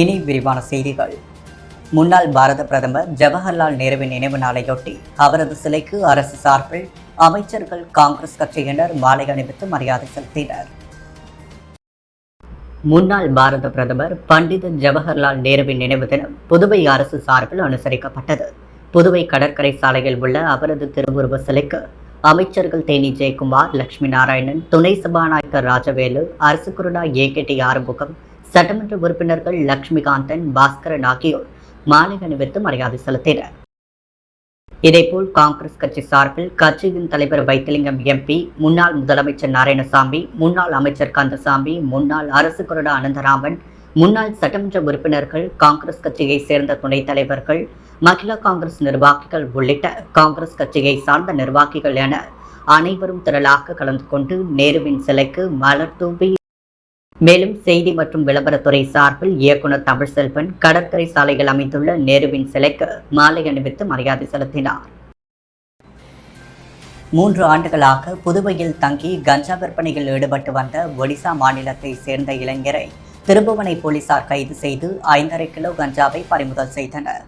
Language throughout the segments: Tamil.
இனி விரிவான செய்திகள். முன்னாள் பாரத பிரதமர் ஜவஹர்லால் நேருவின் நினைவு நாளையொட்டி அவரது சிலைக்கு அரசு சார்பில் அமைச்சர்கள், காங்கிரஸ் கட்சியினர் மாலை அணிவித்து மரியாதை செலுத்தினர். முன்னாள் பாரத பிரதமர் பண்டித ஜவஹர்லால் நேருவின் நினைவு தினம் புதுவை அரசு சார்பில் அனுசரிக்கப்பட்டது. புதுவை கடற்கரை சாலையில் உள்ள அவரது திருவுருவ சிலைக்கு அமைச்சர்கள் தேனி ஜெயக்குமார், லட்சுமி நாராயணன், துணை சபாநாயகர் ராஜவேலு, அரசு குருடா ஏகேடி ஆறுமுகம், சட்டமன்ற உறுப்பினர்கள் லட்சுமிகாந்தன், பாஸ்கரன் ஆகியோர் மாலை அணிவித்து மரியாதை செலுத்தினர். இதேபோல் காங்கிரஸ் கட்சி சார்பில் கட்சியின் தலைவர் வைத்திலிங்கம் எம்பி, முன்னாள் முதலமைச்சர் நாராயணசாமி, முன்னாள் அமைச்சர் கந்தசாமி, முன்னாள் அரசு கொறடா அனந்தராமன், முன்னாள் சட்டமன்ற உறுப்பினர்கள், காங்கிரஸ் கட்சியை சேர்ந்த துணைத் தலைவர்கள், மகிழா காங்கிரஸ் நிர்வாகிகள் உள்ளிட்ட காங்கிரஸ் கட்சியை சார்ந்த நிர்வாகிகள் என அனைவரும் திரளாக கலந்து கொண்டு நேருவின் சிலைக்கு மலர் தூவி, மேலும் செய்தி மற்றும் விளம்பரத்துறை சார்பில் இயக்குநர் தமிழ்செல்வன் கடற்கரை சாலையில் அமைந்துள்ள நேருவின் சிலைக்கு மாலை அணிவித்து மரியாதை செலுத்தினார். 3 ஆண்டுகளாக புதுவையில் தங்கி கஞ்சா விற்பனையில் ஈடுபட்டு வந்த ஒடிசா மாநிலத்தை சேர்ந்த இளைஞரை திருபுவனை போலீசார் கைது செய்து 5.5 கிலோ கஞ்சாவை பறிமுதல் செய்தனர்.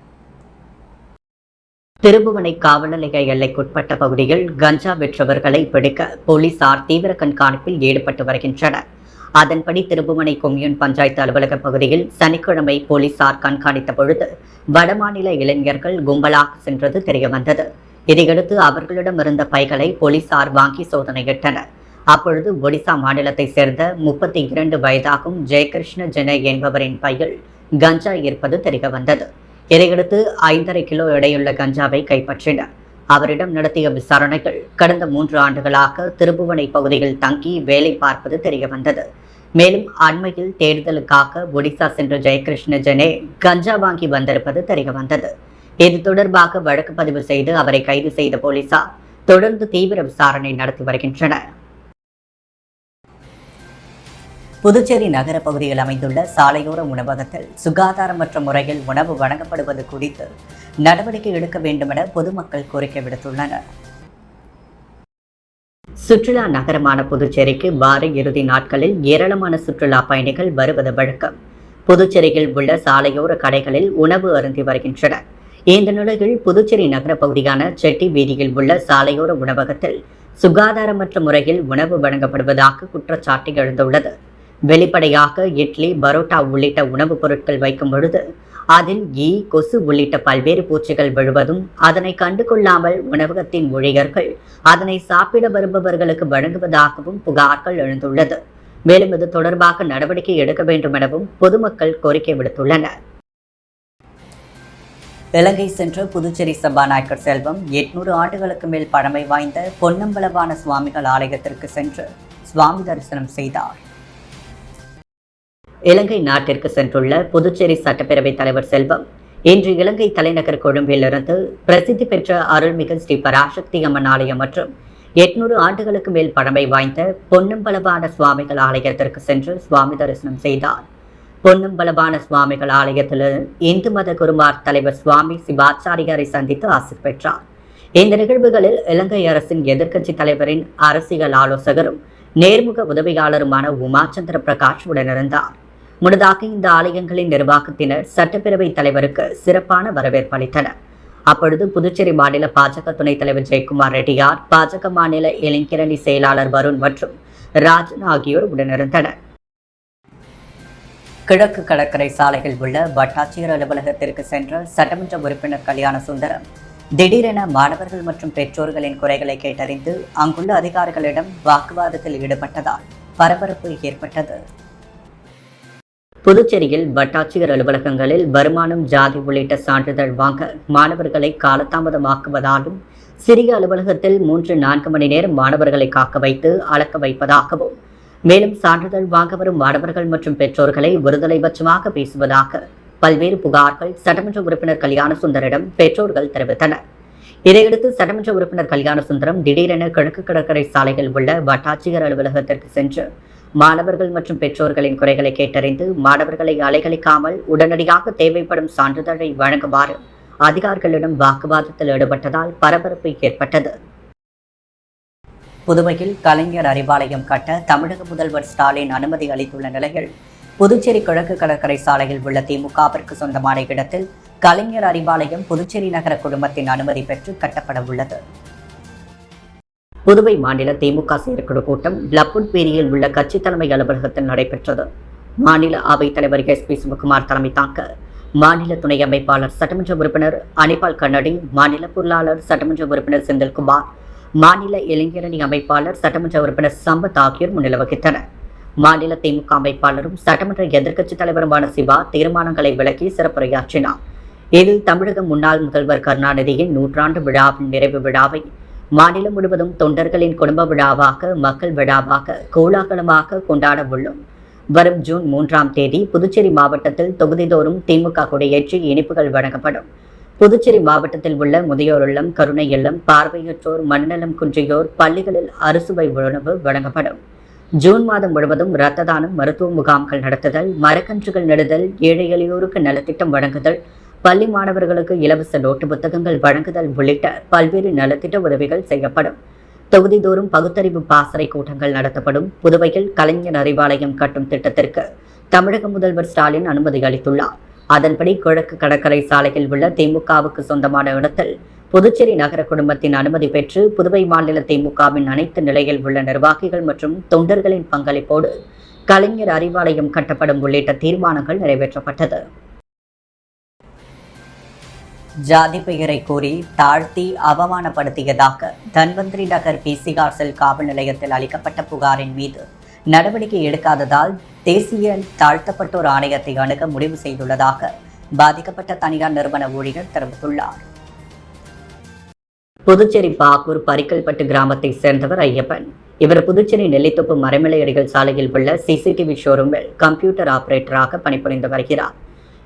திருபுவனை காவல் நிலைய எல்லைக்குட்பட்ட பகுதியில் கஞ்சா விற்றவர்களை பிடிக்க போலீசார் தீவிர கண்காணிப்பில் ஈடுபட்டு வருகின்றனர். அதன்படி திருபுவனை கொம்யூன் பஞ்சாயத்து அலுவலக பகுதியில் சனிக்கிழமை போலீசார் கண்காணித்த பொழுது வடமாநில இளைஞர்கள் கும்பலாக சென்றது தெரியவந்தது. இதையடுத்து அவர்களிடம் இருந்த பைகளை போலீசார் வாங்கி சோதனையிட்டனர். அப்பொழுது ஒடிசா மாநிலத்தை சேர்ந்த 32 வயதாகும் ஜெயகிருஷ்ண ஜென என்பவரின் பையில் கஞ்சா இருப்பது தெரியவந்தது. இதையடுத்து 5.5 கிலோ எடையுள்ள கஞ்சாவை கைப்பற்றினர். அவரிடம் நடத்திய விசாரணைகள் கடந்த 3 ஆண்டுகளாக திருபுவனை பகுதியில் தங்கி வேலை பார்ப்பது தெரியவந்தது. மேலும் அண்மையில் தேடுதலுக்காக ஒடிசா சென்ற ஜெயகிருஷ்ண ஜெனே கஞ்சா வாங்கி வந்திருப்பது தெரியவந்தது. இது தொடர்பாக வழக்கு பதிவு செய்து அவரை கைது செய்த போலீசார் தொடர்ந்து தீவிர விசாரணை நடத்தி வருகின்றனர். புதுச்சேரி நகர பகுதியில் அமைந்துள்ள சாலையோர உணவகத்தில் சுகாதாரமற்ற முறையில் உணவு வழங்கப்படுவது குறித்து நடவடிக்கை எடுக்க வேண்டுமென பொதுமக்கள் கோரிக்கை விடுத்துள்ளனர். சுற்றுலா நகரமான புதுச்சேரிக்கு வார இறுதி நாட்களில் ஏராளமான சுற்றுலா பயணிகள் வருவது வழக்கம். புதுச்சேரியில் உள்ள சாலையோர கடைகளில் உணவு அருந்தி வருகின்றனர். இந்த நிலையில் புதுச்சேரி நகர பகுதியான செட்டி வீதியில் உள்ள சாலையோர உணவகத்தில் சுகாதாரமற்ற முறையில் உணவு வழங்கப்படுவதாக குற்றச்சாட்டு எழுந்துள்ளது. வெளிப்படையாக இட்லி, பரோட்டா உள்ளிட்ட உணவுப் பொருட்கள் வைக்கும் பொழுது அதில் ஈ, கொசு உள்ளிட்ட பல்வேறு பூச்சிகள் விழுவதும் அதனை கண்டுகொள்ளாமல் உணவகத்தின் ஊழியர்கள் அதனை சாப்பிட வருபவர்களுக்கு வழங்குவதாகவும் புகார்கள் எழுந்துள்ளது. மேலும் இது தொடர்பாக நடவடிக்கை எடுக்க வேண்டும் எனவும் பொதுமக்கள் கோரிக்கை விடுத்துள்ளனர். இலங்கை சென்ற புதுச்சேரி சபாநாயகர் செல்வம் 800 ஆண்டுகளுக்கு மேல் பழமை வாய்ந்த பொன்னம்பலவான சுவாமிகள் ஆலயத்திற்கு சென்று சுவாமி தரிசனம் செய்தார். இலங்கை நாட்டிற்கு சென்றுள்ள புதுச்சேரி சட்டப்பேரவைத் தலைவர் செல்வம் இன்று இலங்கை தலைநகர் கொழும்பிலிருந்து பிரசித்தி பெற்ற அருள்மிகு ஸ்ரீ பராசக்தி அம்மன் ஆலயம் மற்றும் 800 ஆண்டுகளுக்கு மேல் பழமை வாய்ந்த பொன்னம்பலவான சுவாமிகள் ஆலயத்திற்கு சென்று சுவாமி தரிசனம் செய்தார். பொன்னம்பலவான சுவாமிகள் ஆலயத்தில் இந்து மத குருமார் தலைவர் சுவாமி சிவாச்சாரியாரை சந்தித்து ஆசிர் பெற்றார். இந்த நிகழ்வுகளில் இலங்கை அரசின் எதிர்க்கட்சி தலைவரின் அரசியல் ஆலோசகரும் நேர்முக உதவியாளருமான உமாச்சந்திர பிரகாஷ் உடனிருந்தார். முன்னதாக இந்த ஆலயங்களின் நிர்வாகத்தினர் சட்டப்பேரவைத் தலைவருக்கு சிறப்பான வரவேற்பு அளித்தனர். அப்பொழுது புதுச்சேரி மாநில பாஜக துணைத் தலைவர் ஜெயக்குமார் ரெட்டியார், பாஜக மாநில இளைஞரணி செயலாளர் வருண் மற்றும் ராஜன் ஆகியோர் உடனிருந்தனர். கிழக்கு கடற்கரை சாலையில் உள்ள வட்டாட்சியர் அலுவலகத்திற்கு சென்ற சட்டமன்ற உறுப்பினர் கல்யாண சுந்தரம் திடீரென மாணவர்கள் மற்றும் பெற்றோர்களின் குறைகளை கேட்டறிந்து அங்குள்ள அதிகாரிகளிடம் வாக்குவாதத்தில் ஈடுபட்டதால் பரபரப்பு ஏற்பட்டது. புதுச்சேரியில் வட்டாட்சியர் அலுவலகங்களில் வருமானம், ஜாதி உள்ளிட்ட சான்றிதழ் வாங்க மாணவர்களை காலதாமதமாக்குவதாலும் சிறிய அலுவலகத்தில் 3-4 மணி நேரம் மாணவர்களை காக்க வைத்து அளக்க வைப்பதாகவும், மேலும் சான்றிதழ் வாங்க வரும் மாணவர்கள் மற்றும் பெற்றோர்களை ஒருதலைபட்சமாக பேசுவதாக பல்வேறு புகார்கள் சட்டமன்ற உறுப்பினர் கல்யாண சுந்தரிடம் பெற்றோர்கள் தெரிவித்தனர். இதையடுத்து சட்டமன்ற உறுப்பினர் கல்யாண சுந்தரம் திடீரென கிழக்கு கடற்கரை சாலையில் உள்ள வட்டாட்சியர் அலுவலகத்திற்கு சென்று மாணவர்கள் மற்றும் பெற்றோர்களின் குறைகளை கேட்டறிந்து மாணவர்களை அலைகழிக்காமல் உடனடியாக தேவைப்படும் சான்றிதழை வழங்குமாறு அதிகாரிகளிடம் வாக்குவாதத்தில் ஈடுபட்டதால் பரபரப்பு ஏற்பட்டது. புதுவையில் கலைஞர் அறிவாலயம் கட்ட தமிழக முதல்வர் ஸ்டாலின் அனுமதி அளித்துள்ள நிலையில் புதுச்சேரி கிழக்கு கடற்கரை சாலையில் உள்ள திமுகவிற்கு சொந்தமான இடத்தில் கலைஞர் அறிவாலயம் புதுச்சேரி நகர குழுமத்தின் அனுமதி பெற்று கட்டப்பட உள்ளது. புதுவை மாநில திமுக செயற்குழு கூட்டம் லப்புட்பேரியில் உள்ள கட்சி தலைமை அலுவலகத்தில் நடைபெற்றது. மாநில அவைத் தலைவர் SP சிவகுமார் தலைமை தாங்க மாநில துணை அமைப்பாளர் சட்டமன்ற உறுப்பினர் அனிபால் கண்ணடி, மாநில பொருளாளர் சட்டமன்ற உறுப்பினர் செந்தில்குமார், மாநில இளைஞரணி அமைப்பாளர் சட்டமன்ற உறுப்பினர் சம்பத் ஆகியோர் முன்னிலை வகித்தனர். மாநில திமுக அமைப்பாளரும் சட்டமன்ற எதிர்க்கட்சித் தலைவருமான சிவா தீர்மானங்களை விளக்கி சிறப்புரையாற்றினார். இதில் தமிழக முன்னாள் முதல்வர் கருணாநிதியின் 100ஆண்டு விழாவின் நிறைவு விழாவை மாநிலம் முழுவதும் தொண்டர்களின் குடும்ப விழாவாக, மக்கள் விழாவாக கோலாகலமாக கொண்டாட உள்ளோம். வரும் ஜூன் 3ஆம் தேதி புதுச்சேரி மாவட்டத்தில் தொகுதிதோறும் திமுக கொடியேற்றி இனிப்புகள் வழங்கப்படும். புதுச்சேரி மாவட்டத்தில் உள்ள முதியோர் இல்லம், கருணை இல்லம், பார்வையற்றோர், மனநலம் குன்றியோர் பள்ளிகளில் அறுசுவை உணவு வழங்கப்படும். ஜூன் மாதம் முழுவதும் இரத்த தானம், மருத்துவ முகாம்கள் நடத்துதல், மரக்கன்றுகள் நடுதல், ஏழை எளியோருக்கு நலத்திட்டம் வழங்குதல், பள்ளி மாணவர்களுக்கு இலவச நோட்டு புத்தகங்கள் வழங்குதல் உள்ளிட்ட பல்வேறு நலத்திட்ட உதவிகள் செய்யப்படும். தொகுதிதோறும் பகுத்தறிவு பாசறை கூட்டங்கள் நடத்தப்படும். புதுவையில் கலைஞர் அறிவாலயம் கட்டும் திட்டத்திற்கு தமிழக முதல்வர் ஸ்டாலின் அனுமதி அளித்துள்ளார். அதன்படி கிழக்கு கடற்கரை சாலையில் உள்ள திமுகவுக்கு சொந்தமான இடத்தில் புதுச்சேரி நகர குழுமத்தின் அனுமதி பெற்று புதுவை மாநில திமுகவின் அனைத்து நிலையில் உள்ள நிர்வாகிகள் மற்றும் தொண்டர்களின் பங்களிப்போடு கலைஞர் அறிவாலயம் கட்டப்படும் உள்ளிட்ட தீர்மானங்கள் நிறைவேற்றப்பட்டது. ஜாதி பெயரை கூறி தாழ்த்தி அவமானப்படுத்தியதாக தன்வந்திரி நகர் PCR செல் காவல் நிலையத்தில் அளிக்கப்பட்ட புகாரின் மீது நடவடிக்கை எடுக்காததால் தேசிய தாழ்த்தப்பட்டோர் ஆணையத்தை அணுக முடிவு செய்துள்ளதாக பாதிக்கப்பட்ட தனியார் நிறுவன ஊழியர் தெரிவித்துள்ளார். புதுச்சேரி பாகூர் பரிக்கல்பட்டு கிராமத்தை சேர்ந்தவர் ஐயப்பன். இவர் புதுச்சேரி நெல்லித்தோப்பு மரமிலையடிகள் சாலையில் உள்ள CCTV ஷோரூமில் கம்ப்யூட்டர் ஆபரேட்டராக பணிபுரிந்து வருகிறார்.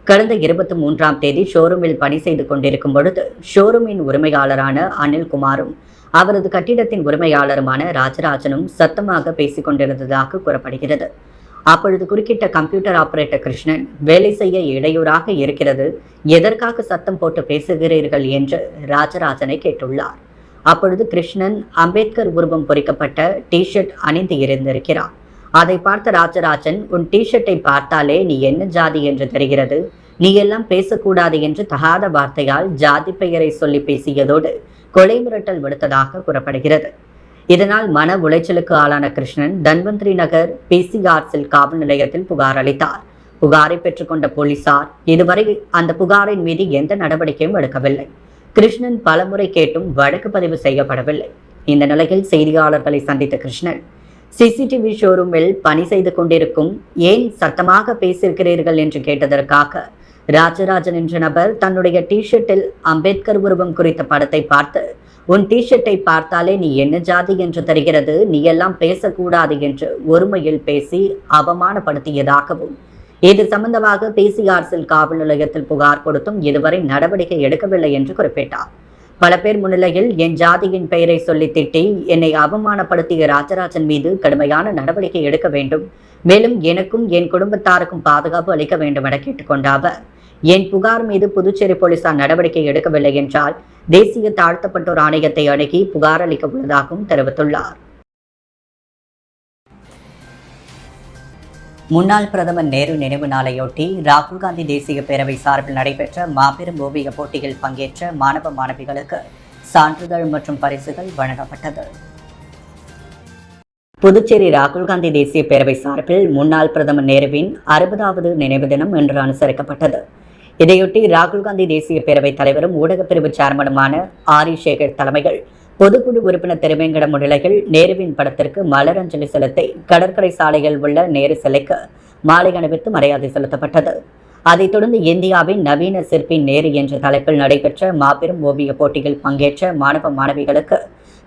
கடந்த 23ஆம் தேதி ஷோரூமில் பணி செய்து கொண்டிருக்கும் பொழுது ஷோரூமின் உரிமையாளரான அனில்குமாரும் அவரது கட்டிடத்தின் உரிமையாளருமான ராஜராஜனும் சத்தமாக பேசிக் கொண்டிருந்ததாக கூறப்படுகிறது. அப்பொழுது குறுக்கிட்ட கம்ப்யூட்டர் ஆபரேட்டர் கிருஷ்ணன், வேலை செய்ய இடையூறாக இருக்கிறது, எதற்காக சத்தம் போட்டு பேசுகிறீர்கள் என்று ராஜராஜனை கேட்டுள்ளார். அப்பொழுது கிருஷ்ணன் அம்பேத்கர் உருவம் பொறிக்கப்பட்ட டிஷர்ட் அணிந்து இருந்திருக்கிறார். அதை பார்த்த ராஜராஜன், உன் டிஷர்ட்டை பார்த்தாலே நீ என்ன ஜாதி என்று தெரிகிறது, நீ எல்லாம் பேசக்கூடாது என்று தகாத வார்த்தையால் ஜாதி பெயரை சொல்லி பேசியதோடு கொலை மிரட்டல் விடுத்ததாக கூறப்படுகிறது. இதனால் மன உளைச்சலுக்கு ஆளான கிருஷ்ணன் தன்வந்திரி நகர் PCR செல் காவல் நிலையத்தில் புகார் அளித்தார். புகாரை பெற்றுக்கொண்ட போலீசார் இதுவரை அந்த புகாரின் மீது எந்த நடவடிக்கையும் எடுக்கவில்லை. கிருஷ்ணன் பலமுறை கேட்டும் வழக்கு பதிவு செய்யப்படவில்லை. இந்த நிலையில் செய்தியாளர்களை சந்தித்த கிருஷ்ணன், CCTV ஷோரூமில் பணி செய்து கொண்டிருக்கும் ஏன் சத்தமாக பேசியிருக்கிறீர்கள் என்று கேட்டதற்காக ராஜராஜன் என்ற நபர் தன்னுடைய டிஷர்ட்டில் அம்பேத்கர் உருவம் குறித்த படத்தை பார்த்து, உன் டிஷர்ட்டை பார்த்தாலே நீ என்ன ஜாதி என்று தெரிகிறது, நீ எல்லாம் பேசக்கூடாது என்று ஒருமையில் பேசி அவமானப்படுத்தியதாகவும் இது சம்பந்தமாக PCR செல் காவல் நிலையத்தில் புகார் கொடுத்தும் இதுவரை நடவடிக்கை எடுக்கவில்லை என்று குறிப்பிட்டார். பல பேர் முன்னிலையில் என் ஜாதியின் பெயரை சொல்லி திட்டி என்னை அவமானப்படுத்திய ராஜராஜன் மீது கடுமையான நடவடிக்கை எடுக்க வேண்டும், மேலும் எனக்கும் என் குடும்பத்தாருக்கும் பாதுகாப்பு அளிக்க வேண்டும் என கேட்டுக்கொண்ட அவர், என் புகார் மீது புதுச்சேரி போலீசார் நடவடிக்கை எடுக்கவில்லை என்றால் தேசிய தாழ்த்தப்பட்டோர் ஆணையத்தை அணுகி புகார் அளிக்க உள்ளதாகவும் தெரிவித்துள்ளார். முன்னாள் பிரதமர் நேரு நினைவு நாளையொட்டி ராகுல் காந்தி தேசிய பேரவை சார்பில் நடைபெற்ற மாபெரும் ஓவிய போட்டியில் பங்கேற்ற மாணவ மாணவிகளுக்கு சான்றிதழ் மற்றும் பரிசுகள் வழங்கப்பட்டது. புதுச்சேரி ராகுல் காந்தி தேசிய பேரவை சார்பில் முன்னாள் பிரதமர் நேருவின் 60வது நினைவு தினம் இன்று அனுசரிக்கப்பட்டது. இதையொட்டி ராகுல் காந்தி தேசிய பேரவை தலைவரும் ஊடகப் பிரிவு சேர்மனுமான ஆரி சேகர் தலைமையில் பொதுக்குழு உறுப்பினர் திருவேங்கடம் முன்னிலையில் நேருவின் படத்திற்கு மலர் அஞ்சலி செலுத்தி கடற்கரை சாலையில் உள்ள நேரு சிலைக்கு மாலை அணிவித்து மரியாதை செலுத்தப்பட்டது. அதைத் தொடர்ந்து இந்தியாவின் நவீன சிற்பி நேரு என்ற தலைப்பில் நடைபெற்ற மாபெரும் ஓவிய போட்டியில் பங்கேற்ற மாணவ மாணவிகளுக்கு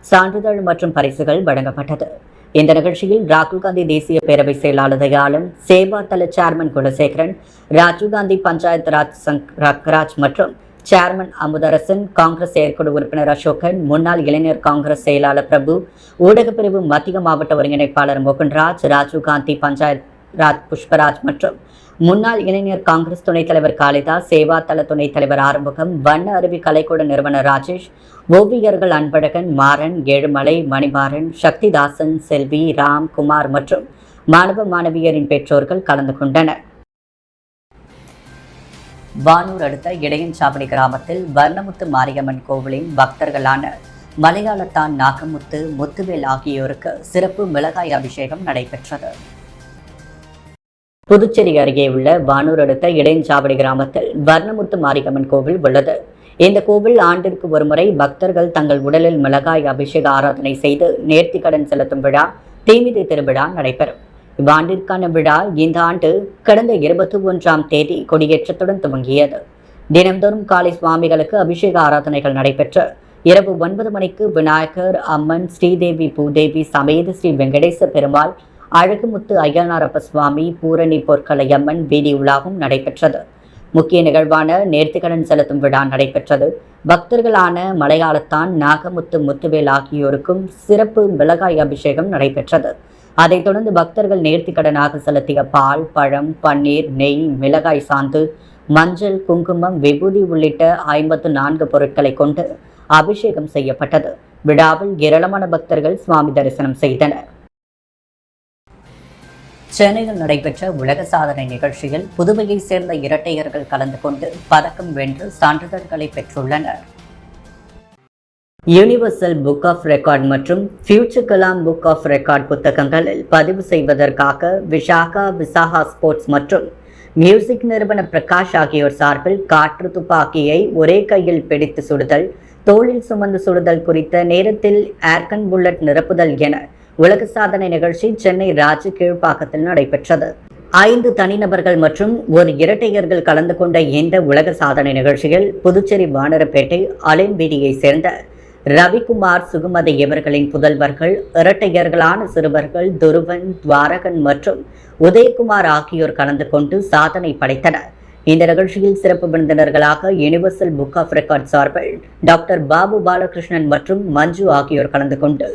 சான்றிதழ் மற்றும் பரிசுகள் வழங்கப்பட்டது. இந்த நிகழ்ச்சியில் ராகுல் காந்தி தேசிய பேரவை செயலாளர் தயாளன், சேவா தள சேர்மன் குலசேகரன், ராஜீவ்காந்தி பஞ்சாயத் ராஜ் சங்கராஜ் மற்றும் சேர்மன் அமுதரசன், காங்கிரஸ் செயற்குழு உறுப்பினர் அசோகன், முன்னாள் இளைஞர் காங்கிரஸ் செயலாளர் பிரபு, ஊடகப் பிரிவு மத்திய மாவட்ட ஒருங்கிணைப்பாளர் மோகன்ராஜ், ராஜீவ்காந்தி பஞ்சாயத் ராஜ் புஷ்பராஜ் மற்றும் முன்னாள் இளைஞர் காங்கிரஸ் துணைத் தலைவர் காளிதாஸ், சேவா தள துணைத் தலைவர் ஆறுமுகம், வண்ண அருவி கலைக்கூட நிறுவனர் ராஜேஷ், ஓவியர்கள் அன்பழகன், மாறன், ஏழுமலை, மணிமாறன், சக்திதாசன், செல்வி, ராம், குமார் மற்றும் மாணவ மாணவியரின் பெற்றோர்கள் கலந்து கொண்டனர். வானூர் அடுத்த இடையன்சாவடி கிராமத்தில் வர்ணமுத்து மாரியம்மன் கோவிலின் பக்தர்களான மலையாளத்தான் நாகமுத்து, முத்துவேல் ஆகியோருக்கு சிறப்பு மிளகாய் அபிஷேகம் நடைபெற்றது. புதுச்சேரி அருகே உள்ள வானூர் அடுத்த இடையன்சாவடி கிராமத்தில் வர்ணமுத்து மாரியம்மன் கோவில் உள்ளது. இந்த கோவில் ஆண்டிற்கு ஒருமுறை பக்தர்கள் தங்கள் உடலில் மிளகாய் அபிஷேக ஆராதனை செய்து நேர்த்திக்கடன் செலுத்தும் விழா தீமிதி திருவிழா நடைபெறும். இவ்வாண்டிற்கான விழா இந்த ஆண்டு கடந்த 21ஆம் தேதி கொடியேற்றத்துடன் துவங்கியது. தினம்தோறும் காலை சுவாமிகளுக்கு அபிஷேக ஆராதனைகள் நடைபெற்று இரவு 9 மணிக்கு விநாயகர், அம்மன், ஸ்ரீதேவி பூதேவி சமேத ஸ்ரீ வெங்கடேச பெருமாள், அழகுமுத்து ஐயனாரப்ப சுவாமி, பூரணி பொற்கலையம்மன் வீதி உலாவும் நடைபெற்றது. முக்கிய நிகழ்வான நேர்த்திக்கடன் செலுத்தும் விழா நடைபெற்றது. பக்தர்களான மலையாளத்தான் நாகமுத்து, முத்துவேல் ஆகியோருக்கும் சிறப்பு மிளகாய் அபிஷேகம் நடைபெற்றது. அதைத் தொடர்ந்து பக்தர்கள் நேர்த்திக்கடனாக செலுத்திய பால், பழம், பன்னீர், நெய், மிளகாய் சாந்து, மஞ்சள், குங்குமம், விபூதி உள்ளிட்ட 54 பொருட்களை கொண்டு அபிஷேகம் செய்யப்பட்டது. விழாவில் ஏராளமான பக்தர்கள் சுவாமி தரிசனம் செய்தனர். சென்னையில் நடைபெற்ற உலக சாதனை நிகழ்ச்சியில் புதுவையைச் சேர்ந்த இரட்டையர்கள் கலந்து கொண்டு பதக்கம் வென்று சான்றிதழ்களை பெற்றுள்ளனர். யூனிவர்சல் புக் ஆஃப் ரெக்கார்ட் மற்றும் future Kalam book of record புத்தகங்களில் பதிவு செய்வதற்காக விசாகா ஸ்போர்ட்ஸ் மற்றும் மியூசிக் நிறுவன பிரகாஷ் ஆகியோர் சார்பில் காற்று துப்பாக்கியை ஒரே கையில் பிடித்து சுடுதல், தோளில் சுமந்து சுடுதல் குறித்த நேரத்தில் ஏர்கன் புல்லட் நிரப்புதல் என உலக சாதனை நிகழ்ச்சி சென்னை ராஜு கீழ்ப்பாக்கத்தில் நடைபெற்றது. 5 தனிநபர்கள் மற்றும் ஒரு இரட்டையர்கள் கலந்து கொண்ட இந்த உலக சாதனை நிகழ்ச்சியில் புதுச்சேரி வானரப்பேட்டை அலைம்பீடியை சேர்ந்த ரவிக்குமார், சுகுமதி இவர்களின் புதல்வர்கள் இரட்டையர்களான சிறுவர்கள் துருவன், துவாரகன் மற்றும் உதயகுமார் ஆகியோர் கலந்து கொண்டு சாதனை படைத்தனர். இந்த நிகழ்ச்சியில் சிறப்பு விருந்தினர்களாக யூனிவர்சல் புக் ஆஃப் ரெக்கார்ட் சார்பில் டாக்டர் பாபு பாலகிருஷ்ணன் மற்றும் மஞ்சு ஆகியோர் கலந்து கொண்டு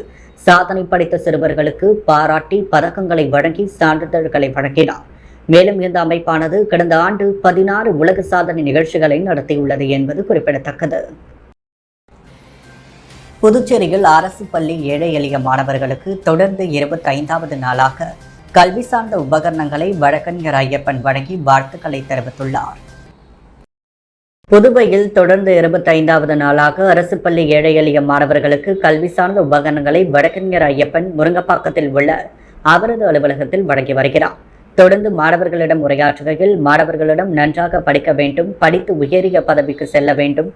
சாதனை படைத்த சிறுவர்களுக்கு பாராட்டி பதக்கங்களை வழங்கி சான்றிதழ்களை வழங்கினார். மேலும் இந்த அமைப்பானது கடந்த ஆண்டு 16 உலக சாதனை நிகழ்ச்சிகளை நடத்தியுள்ளது என்பது குறிப்பிடத்தக்கது. புதுச்சேரியில் அரசு பள்ளி ஏழை எளிய மாணவர்களுக்கு தொடர்ந்து 25வது நாளாக கல்வி சார்ந்த உபகரணங்களை வழக்கறிஞர் ஐயப்பன் வழங்கி வாழ்த்துக்களை தெரிவித்துள்ளார். புதுவையில் தொடர்ந்து 25வது நாளாக அரசு பள்ளி ஏழை எளிய மாணவர்களுக்கு கல்வி சார்ந்த உபகரணங்களை வழக்கறிஞர் ஐயப்பன் முருங்கப்பாக்கத்தில் உள்ள அவரது அலுவலகத்தில் வழங்கி வருகிறார். தொடர்ந்து மாணவர்களிடம் உரையாற்றுகையில், மாணவர்களிடம் நன்றாக படிக்க வேண்டும், படித்து உயரிய பதவிக்கு செல்ல வேண்டும்,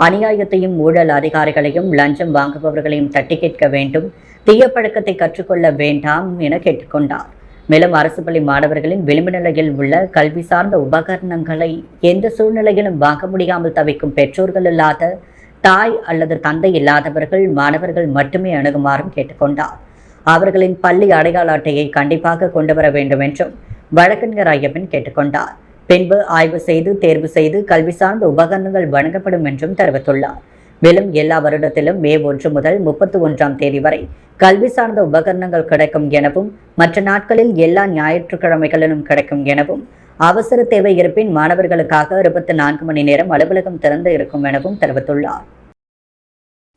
அநியாயத்தையும் ஊழல் அதிகாரிகளையும் லஞ்சம் வாங்குபவர்களையும் தட்டி கேட்க வேண்டும், தீய பழக்கத்தை கற்றுக்கொள்ள வேண்டாம் என கேட்டுக்கொண்டார். மேலும் அரசு பள்ளி மாணவர்களின் விளிம்பு நிலையில் உள்ள கல்வி சார்ந்த உபகரணங்களை எந்த சூழ்நிலையிலும் வாங்க முடியாமல் தவிக்கும் பெற்றோர்கள் இல்லாத தாய் அல்லது தந்தை இல்லாதவர்கள் மாணவர்கள் மட்டுமே அணுகுமாறும் கேட்டுக்கொண்டார். அவர்களின் பள்ளி அடையாள அட்டையை கண்டிப்பாக கொண்டு வர வேண்டும் என்றும் வழக்கறிஞர் ஐயப்பன் கேட்டுக்கொண்டார். பின்பு ஆய்வு செய்து தேர்வு செய்து கல்வி சார்ந்த உபகரணங்கள் வழங்கப்படும் என்றும் தெரிவித்துள்ளார். மேலும் எல்லா வருடத்திலும் மே 1 முதல் 31ஆம் தேதி வரை கல்வி சார்ந்த உபகரணங்கள் கிடைக்கும் எனவும், மற்ற நாட்களில் எல்லா ஞாயிற்றுக்கிழமைகளிலும் கிடைக்கும் எனவும், அவசர தேவை இருப்பின் மாணவர்களுக்காக 24 மணி நேரம் அலுவலகம் திறந்து இருக்கும் எனவும் தெரிவித்துள்ளார்.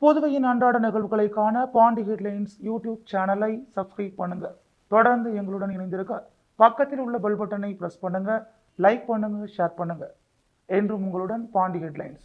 புதுவையின் அன்றாட நிகழ்வுகளை காண பாண்டி ஹெட்லைன்ஸ் யூடியூப் சேனலை சப்ஸ்கிரைப் பண்ணுங்க. தொடர்ந்து எங்களுடன் இணைந்திருக்க பக்கத்தில் உள்ள பெல் பட்டனை பிரஸ் பண்ணுங்க, லைக் பண்ணுங்க, ஷேர் பண்ணுங்க. என்றும் உங்களுடன் பாண்டி ஹெட்லைன்ஸ்.